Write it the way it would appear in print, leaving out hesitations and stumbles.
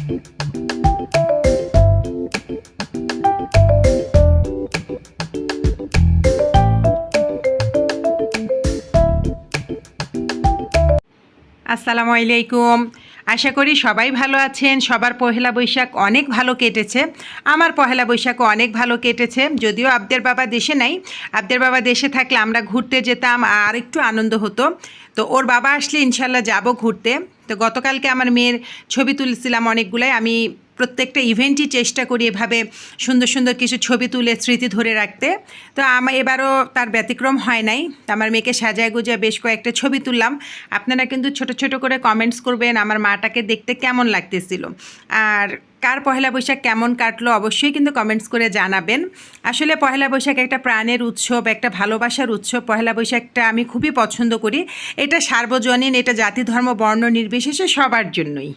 আসসালামু আলাইকুম। আশা করি সবাই ভালো আছেন। সবার পহেলা বৈশাখ অনেক ভালো কেটেছে। আমার পহেলা বৈশাখও অনেক ভালো কেটেছে। যদিও আবদের বাবা দেশে নাই, আবদের বাবা দেশে থাকলে আমরা ঘুরতে যেতাম আর একটু আনন্দ হতো। তো ওর বাবা আসলে ইনশাল্লাহ যাব ঘুরতে। তো গতকালকে আমার মেয়ের ছবি তুলছিলাম অনেকগুলাই। আমি প্রত্যেকটা ইভেন্টই চেষ্টা করি এভাবে সুন্দর সুন্দর কিছু ছবি তুলে স্মৃতি ধরে রাখতে। তো আমার এবারও তার ব্যতিক্রম হয় নাই। আমার মেয়েকে সাজায় গুজায় বেশ কয়েকটা ছবি তুললাম। আপনারা কিন্তু ছোট ছোট করে কমেন্টস করবেন আমার মাটাকে দেখতে কেমন লাগতেছিল, আর কার পহেলা বৈশাখ কেমন কাটলো অবশ্যই কিন্তু কমেন্টস করে জানাবেন। আসলে পহেলা বৈশাখ একটা প্রাণের উৎসব, একটা ভালোবাসার উৎসব। পহেলা বৈশাখটা আমি খুবই পছন্দ করি। এটা সার্বজনীন, এটা জাতি ধর্ম বর্ণ নির্বিশেষে সবার জন্যই।